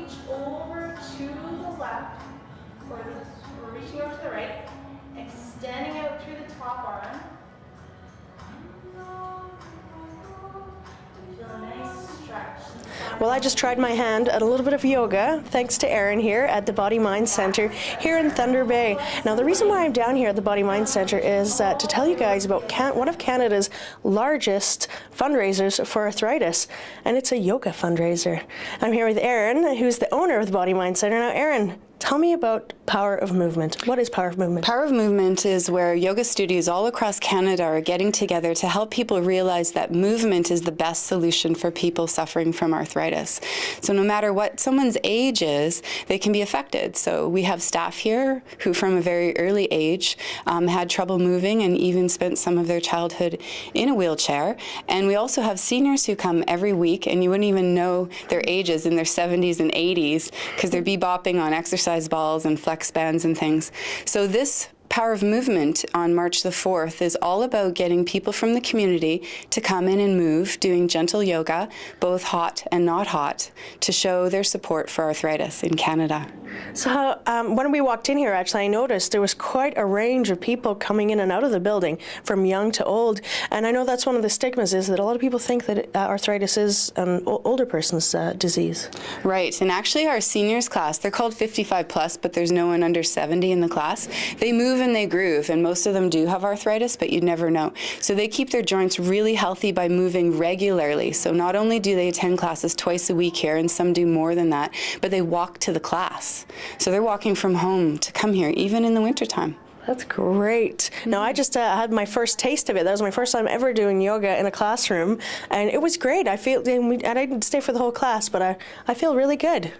reach over to the left, or reaching over to the right, extending out through the top arm. Feel a nice stretch. Well, I just tried my hand at a little bit of yoga, thanks to Erin here at the Bodymind Centre here in Thunder Bay. Now, the reason why I'm down here at the Bodymind Centre is to tell you guys about one of Canada's largest fundraisers for arthritis, and it's a yoga fundraiser. I'm here with Erin, who's the owner of the Bodymind Centre. Now, Erin, tell me about Power of Movement. What is Power of Movement? Power of Movement is where yoga studios all across Canada are getting together to help people realize that movement is the best solution for people suffering from arthritis. So no matter what someone's age is, they can be affected. So we have staff here who from a very early age had trouble moving and even spent some of their childhood in a wheelchair. And we also have seniors who come every week, and you wouldn't even know their ages, in their 70s and 80s, because they're bebopping on exercise balls and flex bands and things. So this Power of Movement on March the 4th is all about getting people from the community to come in and move, doing gentle yoga, both hot and not hot, to show their support for arthritis in Canada. So when we walked in here, actually, I noticed there was quite a range of people coming in and out of the building, from young to old. And I know that's one of the stigmas, is that a lot of people think that arthritis is an older person's disease. Right, and actually our seniors class, they're called 55 plus, but there's no one under 70 in the class. They move and they groove, and most of them do have arthritis, but you'd never know. So they keep their joints really healthy by moving regularly. So not only do they attend classes twice a week here, and some do more than that, but they walk to the class. So they're walking from home to come here, even in the wintertime. That's great. Now, I just had my first taste of it. That was my first time ever doing yoga in a classroom, and it was great. I didn't stay for the whole class, but I feel really good.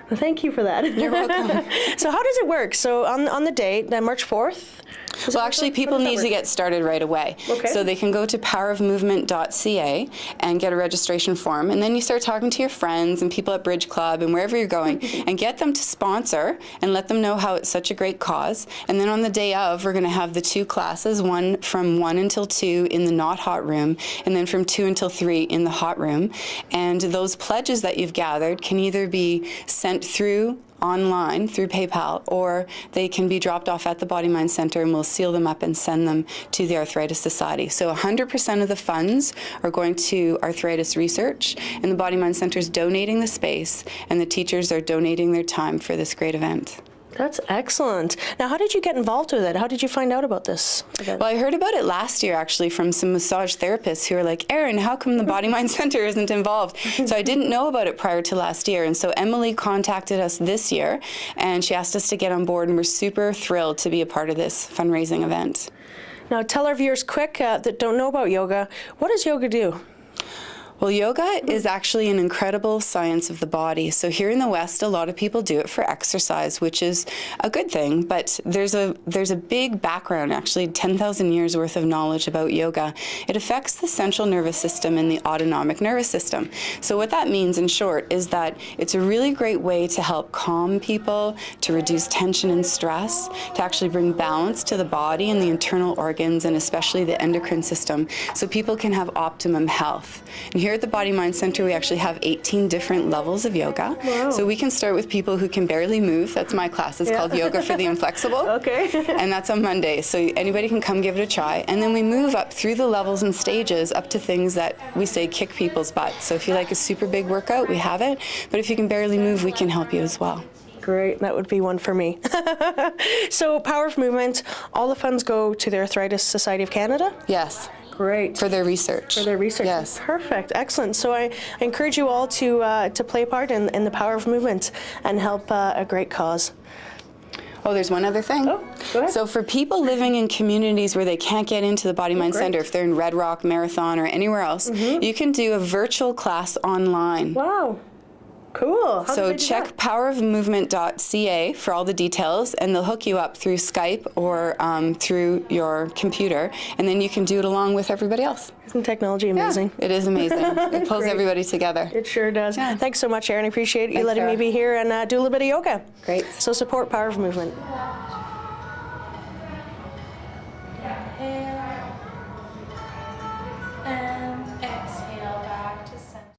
Well, thank you for that. You're welcome. So how does it work? So on the date, March 4th? Well, actually, people need to get started right away. Okay. So they can go to powerofmovement.ca and get a registration form, and then you start talking to your friends and people at Bridge Club and wherever you're going, and get them to sponsor and let them know how it's such a great cause. And then on the day of, we're going to have the two classes, one from 1 until 2 in the not hot room, and then from 2 until 3 in the hot room. And those pledges that you've gathered can either be sent through online through PayPal, or they can be dropped off at the Bodymind Centre, and we'll seal them up and send them to the Arthritis Society. So 100% of the funds are going to arthritis research, and the Bodymind Centre is donating the space, and the teachers are donating their time for this great event. That's excellent. Now, how did you get involved with it? How did you find out about this event? Well, I heard about it last year, actually, from some massage therapists who were like, Erin, how come the Bodymind Centre isn't involved? So I didn't know about it prior to last year. And so Emily contacted us this year, and she asked us to get on board, and we're super thrilled to be a part of this fundraising event. Now, tell our viewers quick that don't know about yoga, what does yoga do? Well, yoga is actually an incredible science of the body. So here in the West, a lot of people do it for exercise, which is a good thing, but there's a big background, actually 10,000 years worth of knowledge about yoga. It affects the central nervous system and the autonomic nervous system. So what that means, in short, is that it's a really great way to help calm people, to reduce tension and stress, to actually bring balance to the body and the internal organs, and especially the endocrine system, so people can have optimum health. And here at the Bodymind Centre, we actually have 18 different levels of yoga. Wow. So we can start with people who can barely move. That's my class. It's called Yoga for the Inflexible. Okay. And that's on Monday. So anybody can come give it a try. And then we move up through the levels and stages up to things that we say kick people's butts. So if you like a super big workout, we have it. But if you can barely move, we can help you as well. Great, that would be one for me. So Power of Movement, all the funds go to the Arthritis Society of Canada? Yes. Great. For their research. For their research. Yes. Perfect. Excellent. So I encourage you all to play a part in the Power of Movement and help a great cause. Oh, there's one other thing. Oh, go ahead. So for people living in communities where they can't get into the Bodymind Centre, if they're in Red Rock, Marathon, or anywhere else, you can do a virtual class online. Wow. Cool. So check powerofmovement.ca for all the details, and they'll hook you up through Skype or through your computer, and then you can do it along with everybody else. Isn't technology amazing? Yeah, it is amazing. It pulls everybody together. It sure does. Yeah. Thanks so much, Erin. I appreciate you Thanks, letting Sarah. me be here and do a little bit of yoga. Great. So support Power of Movement.